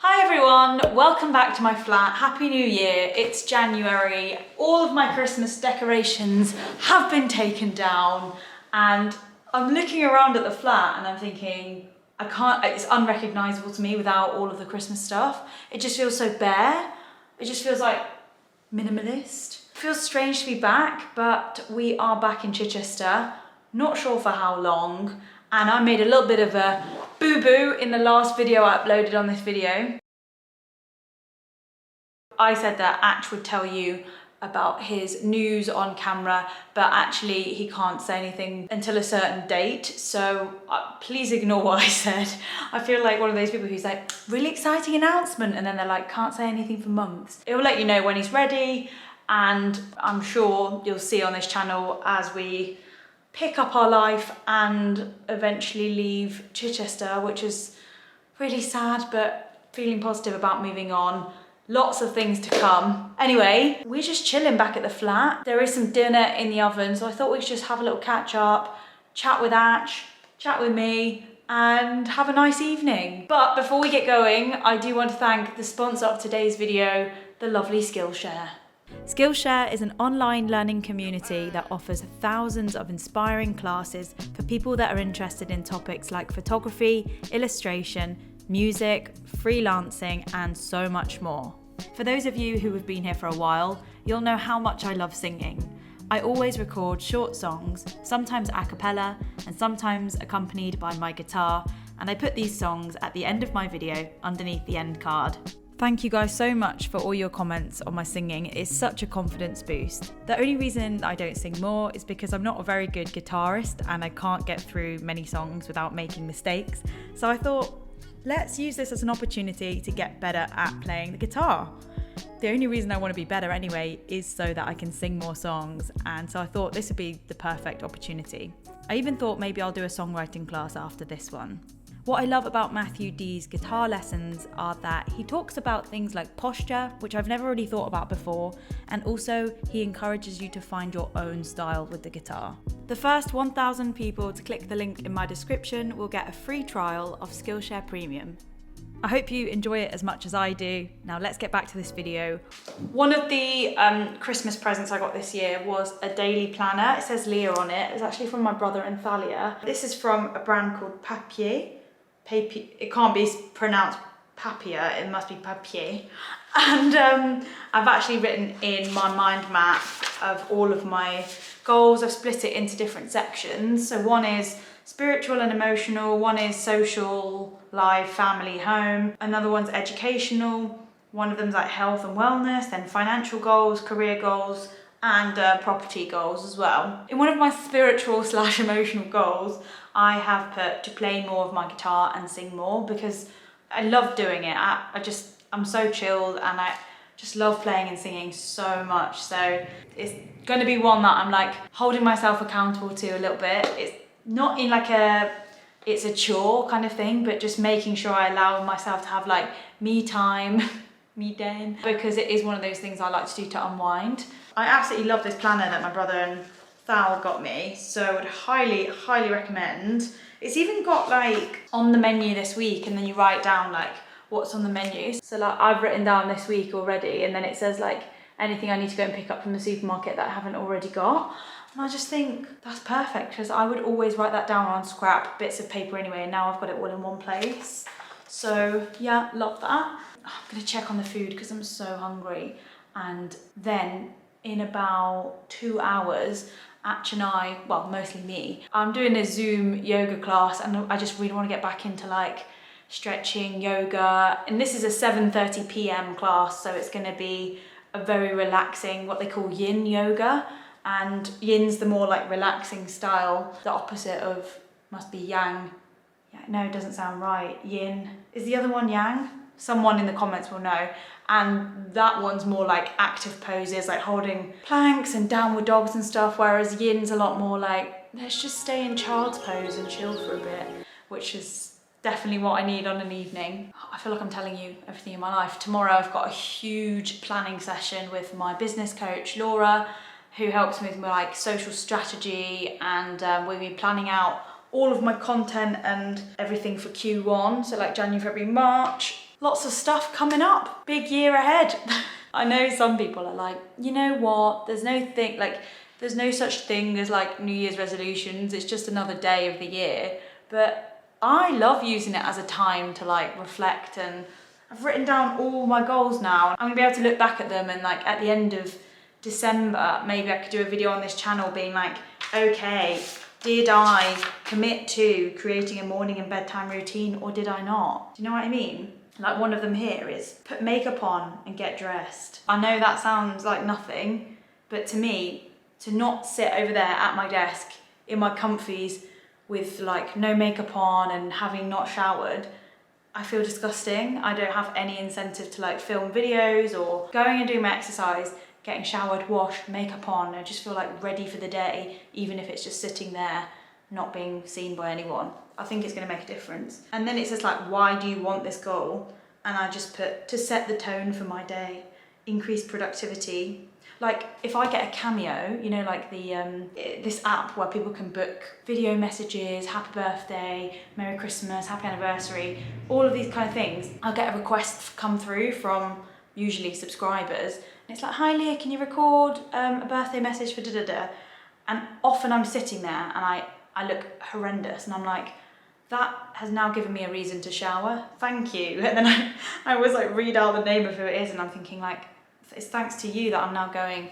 Hi everyone, welcome back to my flat. Happy New Year. It's January. All of my Christmas decorations have been taken down and I'm looking around at the flat and I'm thinking, it's unrecognisable to me without all of the Christmas stuff. It just feels so bare. It just feels like minimalist. It feels strange to be back, but we are back in Chichester. Not sure for how long. And I made a little bit of a boo-boo in the last video I uploaded on this video. I said that Ash would tell you about his news on camera, but actually he can't say anything until a certain date, so please ignore what I said. I feel like one of those people who's like, really exciting announcement, and then they're like, can't say anything for months. It will let you know when he's ready, and I'm sure you'll see on this channel as we pick up our life and eventually leave Chichester, which is really sad, but feeling positive about moving on. Lots of things to come. Anyway, we're just chilling back at the flat. There is some dinner in the oven, so I thought we should just have a little catch up, chat with Ash, chat with me, and have a nice evening. But before we get going, I do want to thank the sponsor of today's video, the lovely Skillshare. Skillshare is an online learning community that offers thousands of inspiring classes for people that are interested in topics like photography, illustration, music, freelancing, and so much more. For those of you who have been here for a while, you'll know how much I love singing. I always record short songs, sometimes a cappella, and sometimes accompanied by my guitar, and I put these songs at the end of my video underneath the end card. Thank you guys so much for all your comments on my singing. It's such a confidence boost. The only reason I don't sing more is because I'm not a very good guitarist and I can't get through many songs without making mistakes. So I thought, let's use this as an opportunity to get better at playing the guitar. The only reason I want to be better anyway is so that I can sing more songs, and so I thought this would be the perfect opportunity. I even thought maybe I'll do a songwriting class after this one. What I love about Matthew D's guitar lessons are that he talks about things like posture, which I've never really thought about before, and also he encourages you to find your own style with the guitar. The first 1,000 people to click the link in my description will get a free trial of Skillshare Premium. I hope you enjoy it as much as I do. Now let's get back to this video. One of the Christmas presents I got this year was a daily planner. It says Leah on it. It's actually from my brother and Thalia. This is from a brand called Papier. It can't be pronounced papier, it must be papier. And I've actually written in my mind map of all of my goals. I've split it into different sections. So one is spiritual and emotional, one is social, life, family, home. Another one's educational, one of them's like health and wellness, then financial goals, career goals, and property goals as well. In one of my spiritual / emotional goals, I have put to play more of my guitar and sing more because I love doing it. I'm so chilled and I just love playing and singing so much. So it's going to be one that I'm like holding myself accountable to a little bit. It's not in like it's a chore kind of thing, but just making sure I allow myself to have like me time, me den, because it is one of those things I like to do to unwind. I absolutely love this planner that my brother and Thal got me, so I would highly recommend. It's even got like on the menu this week, and then you write down like what's on the menu. So like I've written down this week already, and then it says like anything I need to go and pick up from the supermarket that I haven't already got. And I just think that's perfect because I would always write that down on scrap bits of paper anyway, and now I've got it all in one place. So yeah, love that. I'm gonna check on the food because I'm so hungry, and then in about 2 hours, Atch and I, well, mostly me, I'm doing a Zoom yoga class, and I just really want to get back into like stretching, yoga. And this is a 7:30 p.m. class, so it's going to be a very relaxing, what they call yin yoga. And yin's the more like relaxing style. The opposite of must be yang. Yeah, no, it doesn't sound right. Yin. Is the other one yang? Someone in the comments will know. And that one's more like active poses, like holding planks and downward dogs and stuff, whereas yin's a lot more like, let's just stay in child's pose and chill for a bit, which is definitely what I need on an evening. I feel like I'm telling you everything in my life. Tomorrow I've got a huge planning session with my business coach, Laura, who helps me with my like social strategy, and we'll be planning out all of my content and everything for Q1, so like January, February, March. lots of stuff coming up. Big year ahead. I know some people are like, you know what? There's no such thing as like New Year's resolutions. It's just another day of the year. But I love using it as a time to like reflect, and I've written down all my goals now. I'm gonna be able to look back at them, and like at the end of December, maybe I could do a video on this channel being like, okay, did I commit to creating a morning and bedtime routine, or did I not? Do you know what I mean? Like one of them here is put makeup on and get dressed. I know that sounds like nothing, but to me, to not sit over there at my desk in my comfies with like no makeup on and having not showered, I feel disgusting. I don't have any incentive to like film videos or going and doing my exercise, getting showered, washed, makeup on. I just feel like ready for the day, even if it's just sitting there, not being seen by anyone. I think it's gonna make a difference. And then it says like, why do you want this goal? And I just put, to set the tone for my day, increase productivity. Like if I get a Cameo, you know, like the this app where people can book video messages, happy birthday, Merry Christmas, happy anniversary, all of these kind of things, I'll get a request come through from usually subscribers. And it's like, hi Leah, can you record a birthday message for da-da-da? And often I'm sitting there and I look horrendous, and I'm like, that has now given me a reason to shower, thank you. And then I always like read out the name of who it is, and I'm thinking like, it's thanks to you that I'm now going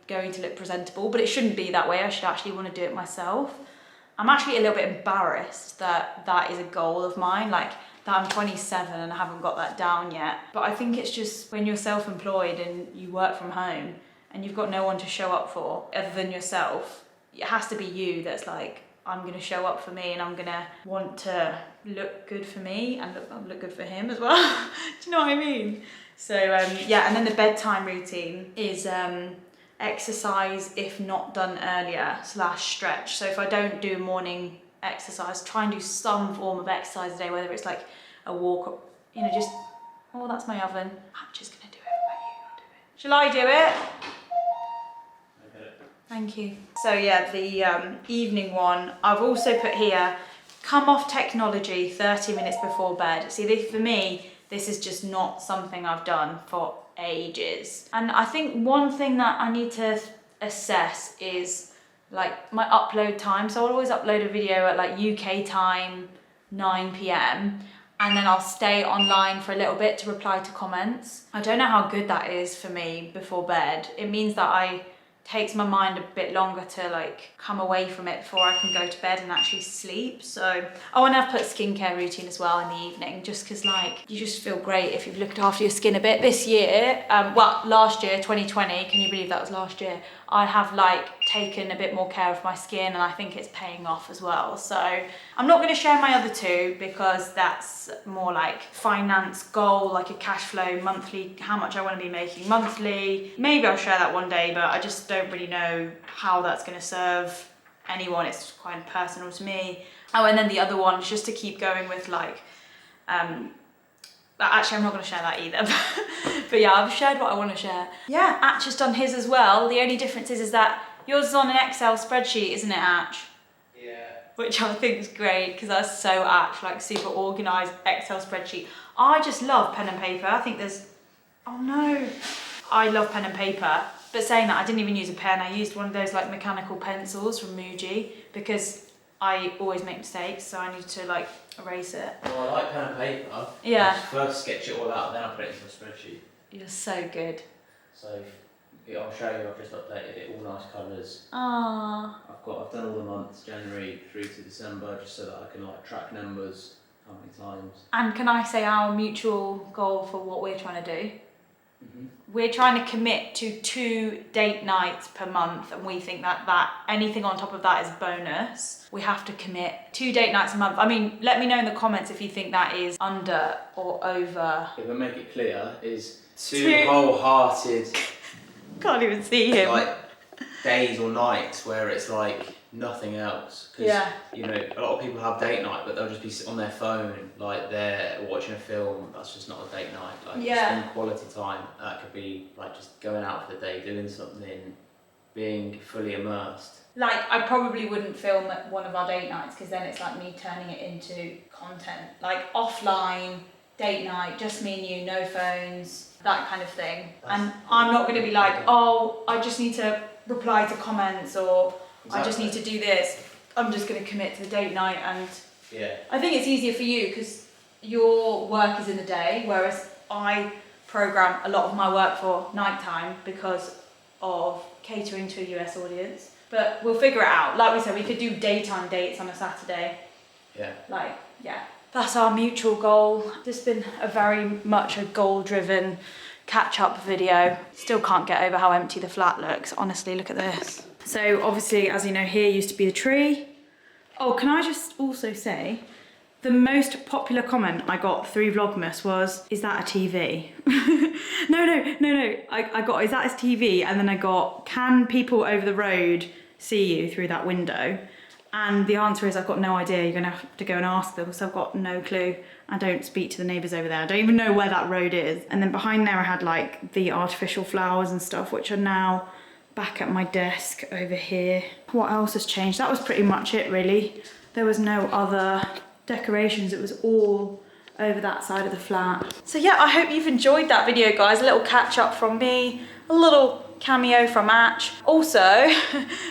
to look presentable, but it shouldn't be that way. I should actually want to do it myself. I'm actually a little bit embarrassed that that is a goal of mine, like that I'm 27 and I haven't got that down yet. But I think it's just when you're self-employed and you work from home and you've got no one to show up for other than yourself, it has to be you that's like, I'm gonna show up for me and I'm gonna want to look good for me and look good for him as well. Do you know what I mean? So yeah, and then the bedtime routine is exercise if not done earlier / stretch. So if I don't do morning exercise, try and do some form of exercise a day, whether it's like a walk or, you know, just, oh, that's my oven. I'm just gonna do it while you do it. Shall I do it? Thank you. So yeah, the evening one, I've also put here, come off technology 30 minutes before bed. See, for me, this is just not something I've done for ages. And I think one thing that I need to assess is like my upload time. So I'll always upload a video at like UK time, 9 PM, and then I'll stay online for a little bit to reply to comments. I don't know how good that is for me before bed. It means that takes my mind a bit longer to like come away from it before I can go to bed and actually sleep. So, oh, and I've put skincare routine as well in the evening, just because like you just feel great if you've looked after your skin a bit. This year, well, last year, 2020, can you believe that was last year? I have like taken a bit more care of my skin, and I think it's paying off as well. So I'm not going to share my other two because that's more like finance goal, like a cash flow monthly, how much I want to be making monthly. Maybe I'll share that one day, but I just don't really know how that's going to serve anyone. It's quite personal to me. Oh, and then the other one is just to keep going with like, actually I'm not going to share that either. But yeah, I've shared what I want to share. Yeah, Atch has done his as well. The only difference is that yours is on an Excel spreadsheet, isn't it, Atch? Yeah. Which I think is great because that's so Atch, like super organised Excel spreadsheet. I just love pen and paper. I think oh no. I love pen and paper. But saying that, I didn't even use a pen. I used one of those like mechanical pencils from Muji because I always make mistakes, so I need to like erase it. Well, I like pen and paper. Yeah. I just first sketch it all out, then I put it into a spreadsheet. You're so good. So I'll show you. I've just updated it, all nice colours. Ah. I've done all the months, January through to December, just so that I can like track numbers, how many times. And can I say our mutual goal for what we're trying to do? Mm-hmm. We're trying to commit to 2 date nights per month, and we think that anything on top of that is bonus. We have to commit 2 date nights a month. I mean, let me know in the comments if you think that is under or over. If I make it clear, is two wholehearted, can't even see him, like days or nights where it's like nothing else. Because yeah. you know, a lot of people have date night, but they'll just be on their phone, like they're watching a film. That's just not a date night. Like spend quality time. That could be like just going out for the day, doing something, being fully immersed. Like, I probably wouldn't film at one of our date nights because then it's like me turning it into content. Like offline date night, just me and you, no phones, that kind of thing. And I'm not going to be like, oh, I just need to reply to comments, or I just need to do this. I'm just going to commit to the date night. And I think it's easier for you because your work is in the day, whereas I program a lot of my work for nighttime because of catering to a US audience. But we'll figure it out. Like we said, we could do daytime dates on a Saturday. That's our mutual goal. This has been a very much a goal-driven catch-up video. Still can't get over how empty the flat looks. Honestly, look at this. So obviously, as you know, here used to be the tree. Oh, can I just also say, the most popular comment I got through Vlogmas was, is that a TV? No. I got, is that a TV? And then I got, can people over the road see you through that window? And the answer is, I've got no idea. You're gonna have to go and ask them, so I've got no clue. I don't speak to the neighbours over there. I don't even know where that road is. And then behind there I had like the artificial flowers and stuff, which are now back at my desk over here. What else has changed? That was pretty much it really. There was no other decorations. It was all over that side of the flat. So yeah, I hope you've enjoyed that video, guys. A little catch up from me, a little cameo from Atch. Also,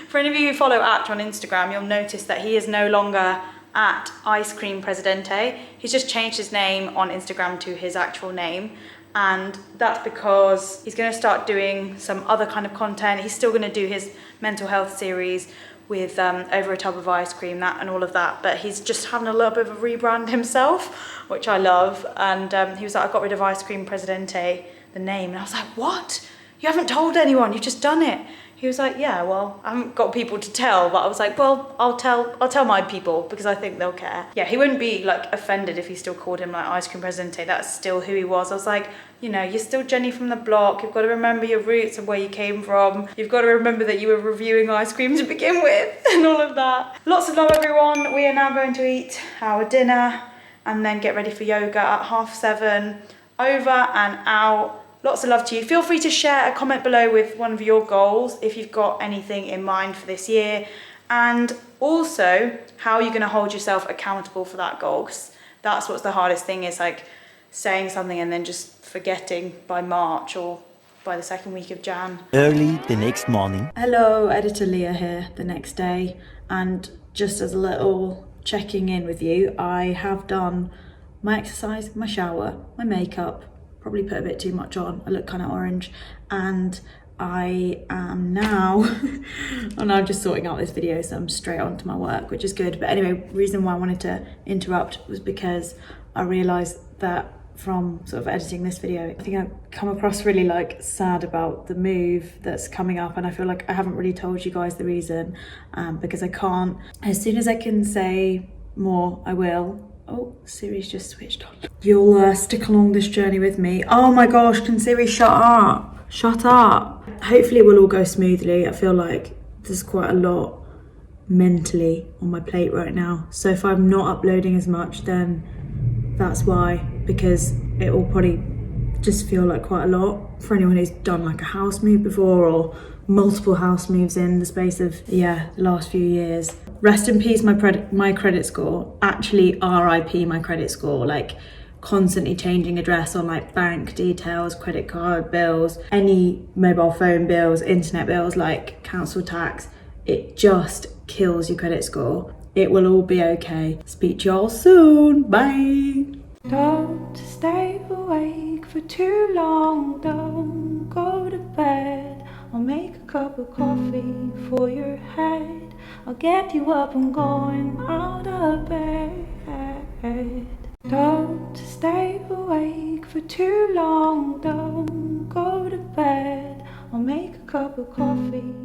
for any of you who follow Atch on Instagram, you'll notice that he is no longer at Ice Cream Presidente. He's just changed his name on Instagram to his actual name. And that's because he's going to start doing some other kind of content. He's still going to do his mental health series with Over a Tub of Ice Cream, that and all of that, but he's just having a little bit of a rebrand himself, which I love. And he was like, I got rid of Ice Cream Presidente, the name, and I was like, what? You haven't told anyone, you've just done it. He was like, yeah, well, I haven't got people to tell, but I was like, well, I'll tell my people because I think they'll care. Yeah, he wouldn't be like offended if he still called him like Ice Cream Presidente. That's still who he was. I was like, you know, you're still Jenny from the block. You've got to remember your roots and where you came from. You've got to remember that you were reviewing ice cream to begin with and all of that. Lots of love, everyone. We are now going to eat our dinner and then get ready for yoga at 7:30. Over and out. Lots of love to you. Feel free to share a comment below with one of your goals if you've got anything in mind for this year, and also how you're going to hold yourself accountable for that goal, because that's what's the hardest thing, is like saying something and then just forgetting by March or by the second week of Jan. Early the next morning. Hello, Editor Leah here the next day, and just as a little checking in with you, I have done my exercise, my shower, my makeup, probably put a bit too much on, I look kind of orange, and I am now, I'm just sorting out this video, so I'm straight on to my work, which is good. But anyway, reason why I wanted to interrupt was because I realised that from sort of editing this video, I think I've come across really like sad about the move that's coming up, and I feel like I haven't really told you guys the reason, because I can't. As soon as I can say more, I will. Oh, Siri's just switched on. You'll stick along this journey with me. Oh my gosh, can Siri shut up? Shut up. Hopefully it will all go smoothly. I feel like there's quite a lot mentally on my plate right now. So if I'm not uploading as much, then that's why, because it will probably just feel like quite a lot for anyone who's done like a house move before or multiple house moves in the space of, the last few years. Rest in peace, my credit score. Actually, RIP my credit score. Like constantly changing address on like bank details, credit card bills, any mobile phone bills, internet bills, like council tax. It just kills your credit score. It will all be okay. Speak to y'all soon. Bye. Don't stay awake for too long. Don't go to bed. I'll make a cup of coffee for your head. I'll get you up and going out of bed. Don't stay awake for too long. Don't go to bed. I'll make a cup of coffee